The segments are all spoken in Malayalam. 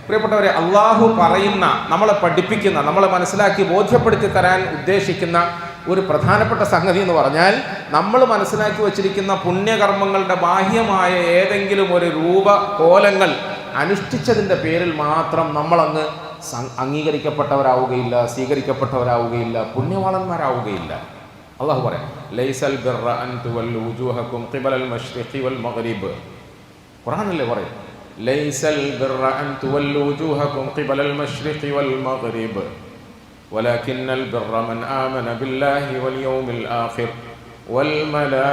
പ്രിയപ്പെട്ടവരെ, അള്ളാഹു പറയുന്ന, നമ്മളെ പഠിപ്പിക്കുന്ന, നമ്മളെ മനസ്സിലാക്കി ബോധ്യപ്പെടുത്തി തരാൻ ഉദ്ദേശിക്കുന്ന ഒരു പ്രധാനപ്പെട്ട സംഗതി എന്ന് പറഞ്ഞാൽ, നമ്മൾ മനസ്സിലാക്കി വച്ചിരിക്കുന്ന പുണ്യകർമ്മങ്ങളുടെ ബാഹ്യമായ ഏതെങ്കിലും ഒരു കോലങ്ങൾ അനുഷ്ഠിച്ചതിൻ്റെ പേരിൽ മാത്രം നമ്മളങ്ങ് അംഗീകരിക്കപ്പെട്ടവരാവുകയില്ല, സ്വീകരിക്കപ്പെട്ടവരാവുകയില്ല, പുണ്യവാളന്മാരാവുകയില്ല. അള്ളാഹു പറയാം, ലൈസൽ ബിർറ അൻ തുവല്ലു വുജൂഹക്കും ഖിബലൽ മശ്രിഖി വൽ മഗ്രിബ്. ഖുർആനല്ലേ പറയും, ലൈസൽ ബിർറ അൻ തുവല്ലു വുജൂഹക്കും ഖിബലൽ മശ്രിഖി വൽ മഗ്രിബ് വലകിന്നൽ ബിർറ മൻ ആമന ബില്ലാഹി വൽ യൗമിൽ ആഖിർ വൽ മലായികതി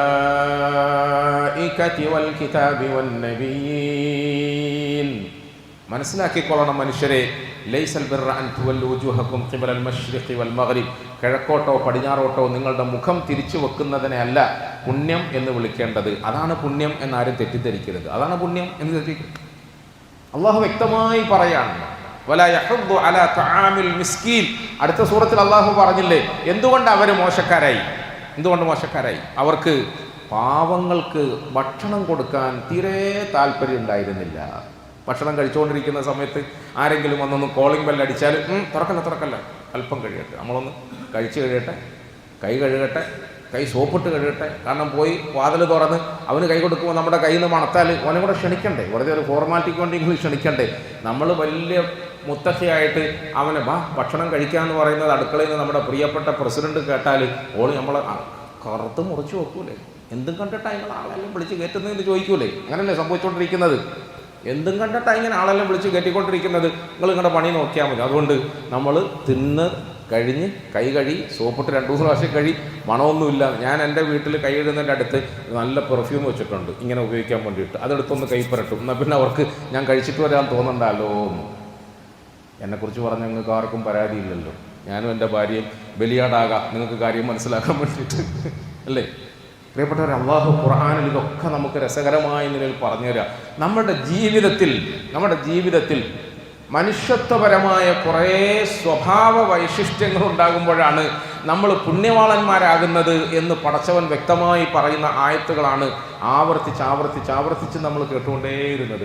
വൽ കിതാബി വൻ നബിയ്യീൻ. മനസ്സിലാക്കിക്കൊള്ളണം മനുഷ്യരെ, ലൈസൽ ബിർറ അൻ തുവല്ലു വുജൂഹക്കും ഖിബലൽ മശ്രിഖി വൽ മഗ്രിബ്, കിഴക്കോട്ടോ പടിഞ്ഞാറോട്ടോ നിങ്ങളുടെ മുഖം തിരിച്ചു വെക്കുന്നതിനെ അല്ല പുണ്യം എന്ന് വിളിക്കേണ്ടത്. അതാണ് പുണ്യം എന്നാരും തെറ്റിദ്ധരിക്കരുത്. അതാണ് പുണ്യം എന്ന് തെറ്റിദ്ധരിക്കരുത്. അള്ളാഹു വ്യക്തമായി പറയാണ്, വലാ യഹുദ്ദു അലാ തആമിൽ മിസ്കീൻ. അടുത്ത സൂറത്തിൽ അള്ളാഹു പറഞ്ഞില്ലേ എന്തുകൊണ്ട് അവർ മോശക്കാരായി, എന്തുകൊണ്ട് മോശക്കാരായി? അവർക്ക് പാവങ്ങൾക്ക് ഭക്ഷണം കൊടുക്കാൻ തീരെ താല്പര്യം ഉണ്ടായിരുന്നില്ല. ഭക്ഷണം കഴിച്ചുകൊണ്ടിരിക്കുന്ന സമയത്ത് ആരെങ്കിലും വന്നൊന്ന് കോളിംഗ് ബെല്ലടിച്ചാൽ തുറക്കല്ല, അല്പം കഴിയട്ടെ, നമ്മളൊന്ന് കഴിച്ച് കഴിയട്ടെ, കൈ കഴുകട്ടെ, കൈ സോപ്പിട്ട് കഴുകട്ടെ. കാരണം പോയി വാതിൽ തുറന്ന് അവന് കൈ കൊടുക്കുമ്പോൾ നമ്മുടെ കയ്യിൽ നിന്ന് മണത്താൽ അവനെ കൂടെ ക്ഷണിക്കണ്ടേ, വെറുതെ ഒരു ഫോർമാലിറ്റിക്ക് വേണ്ടി ക്ഷണിക്കണ്ടേ. നമ്മൾ വലിയ മുത്തശ്ശിയായിട്ട് അവനെ ഭക്ഷണം കഴിക്കാമെന്ന് പറയുന്നത് അടുക്കളയിൽ നിന്ന് നമ്മുടെ പ്രിയപ്പെട്ട പ്രസിഡന്റ് കേട്ടാൽ ഓള് നമ്മളെ കറുത്ത് മുറിച്ച് വെക്കൂലേ, എന്തും കണ്ടിട്ടാണ് നിങ്ങൾ ആളെല്ലാം വിളിച്ച് കയറ്റുന്നതെന്ന് ചോദിക്കൂലേ. അങ്ങനല്ലേ സംഭവിച്ചുകൊണ്ടിരിക്കുന്നത്? എന്തും കണ്ടിട്ടാണ് ഇങ്ങനെ ആളെല്ലാം വിളിച്ച് കയറ്റിക്കൊണ്ടിരിക്കുന്നത്? നിങ്ങൾ നിങ്ങളുടെ പണി നോക്കിയാൽ മതി. അതുകൊണ്ട് നമ്മൾ തിന്ന് കഴിഞ്ഞ് കൈ കഴി സോപ്പിട്ട് 2-3 പ്രാവശ്യം കഴി, മണമൊന്നുമില്ല. ഞാൻ എൻ്റെ വീട്ടിൽ കൈ എഴുതുന്നതിൻ്റെ അടുത്ത് നല്ല പെർഫ്യൂം വെച്ചിട്ടുണ്ട് ഇങ്ങനെ ഉപയോഗിക്കാൻ വേണ്ടിയിട്ട്. അതെടുത്തൊന്ന് കൈ പുരട്ടും, എന്നാൽ പിന്നെ അവർക്ക് ഞാൻ കഴിച്ചിട്ട് വരാൻ തോന്നണ്ടല്ലോ. എന്നെക്കുറിച്ച് പറഞ്ഞ നിങ്ങൾക്ക് ആർക്കും പരാതിയില്ലല്ലോ. ഞാനും എൻ്റെ ഭാര്യയും ബലിയാടാകാം നിങ്ങൾക്ക് കാര്യം മനസ്സിലാക്കാൻ വേണ്ടിയിട്ട്, അല്ലേ? പ്രിയപ്പെട്ടവരെ, അള്ളാഹു ഖുർആനിൽ ഇതൊക്കെ നമുക്ക് രസകരമായ നിലയിൽ പറഞ്ഞുതരാം. നമ്മുടെ ജീവിതത്തിൽ മനുഷ്യത്വപരമായ കുറേ സ്വഭാവ വൈശിഷ്ട്യങ്ങൾ ഉണ്ടാകുമ്പോഴാണ് നമ്മൾ പുണ്യവാളന്മാരാകുന്നത് എന്ന് പടച്ചവൻ വ്യക്തമായി പറയുന്ന ആയത്തുകളാണ് ആവർത്തിച്ച് നമ്മൾ കേട്ടുകൊണ്ടേയിരുന്നത്.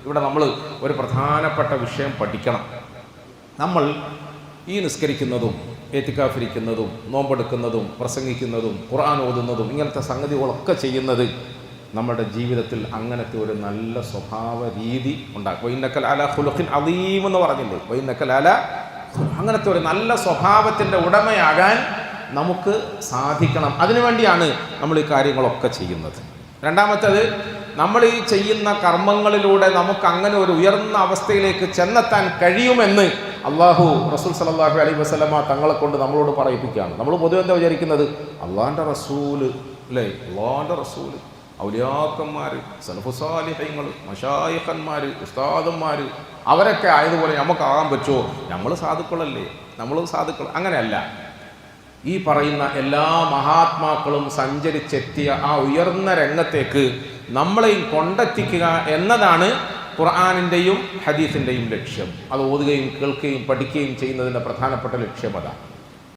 ഇവിടെ നമ്മൾ ഒരു പ്രധാനപ്പെട്ട വിഷയം പഠിക്കണം. നമ്മൾ ഈ നിസ്കരിക്കുന്നതും എത്തിക്കാഫിരിക്കുന്നതും നോമ്പെടുക്കുന്നതും പ്രസംഗിക്കുന്നതും ഖുർആൻ ഓതുന്നതും ഇങ്ങനത്തെ സംഗതികളൊക്കെ ചെയ്യുന്നത് നമ്മുടെ ജീവിതത്തിൽ അങ്ങനത്തെ ഒരു നല്ല സ്വഭാവ രീതി ഉണ്ടാക്കും. വഇന്നക അലാ ഖുലുഖിൻ അദീം എന്ന് പറഞ്ഞില്ലേ, വഇന്നക അലാ, അങ്ങനത്തെ ഒരു നല്ല സ്വഭാവത്തിൻ്റെ ഉടമയാകാൻ നമുക്ക് സാധിക്കണം. അതിനുവേണ്ടിയാണ് നമ്മൾ ഈ കാര്യങ്ങളൊക്കെ ചെയ്യുന്നത്. രണ്ടാമത്തേത്, നമ്മൾ ഈ ചെയ്യുന്ന കർമ്മങ്ങളിലൂടെ നമുക്ക് അങ്ങനെ ഒരു ഉയർന്ന അവസ്ഥയിലേക്ക് ചെന്നെത്താൻ കഴിയുമെന്ന് അള്ളാഹു റസൂൽ സല്ലല്ലാഹു അലൈഹി വസല്ലമ തങ്ങളെ കൊണ്ട് നമ്മളോട് പറയിപ്പിക്കുകയാണ്. നമ്മൾ പൊതുവെ എന്താ വിചാരിക്കുന്നത്? അള്ളാഹിൻ്റെ റസൂല്, അല്ലേ, അള്ളാഹിൻ്റെ റസൂല്, ഔലിയാക്കന്മാർ, സലഫുസാലിഹ്യങ്ങൾ, മശായിഖന്മാർ, ഉസ്താദന്മാർ അവരൊക്കെ ആയതുപോലെ നമുക്കാകാൻ പറ്റുമോ? നമ്മൾ സാധുക്കളല്ലേ, അങ്ങനെയല്ല. ഈ പറയുന്ന എല്ലാ മഹാത്മാക്കളും സഞ്ചരിച്ചെത്തിയ ആ ഉയർന്ന രംഗത്തേക്ക് നമ്മളെയും കൊണ്ടെത്തിക്കുക എന്നതാണ് ഖുർആനിൻ്റെയും ഹദീസിൻ്റെയും ലക്ഷ്യം. അത് ഓതുകയും കേൾക്കുകയും പഠിക്കുകയും ചെയ്യുന്നതിൻ്റെ പ്രധാനപ്പെട്ട ലക്ഷ്യം അതാണ്.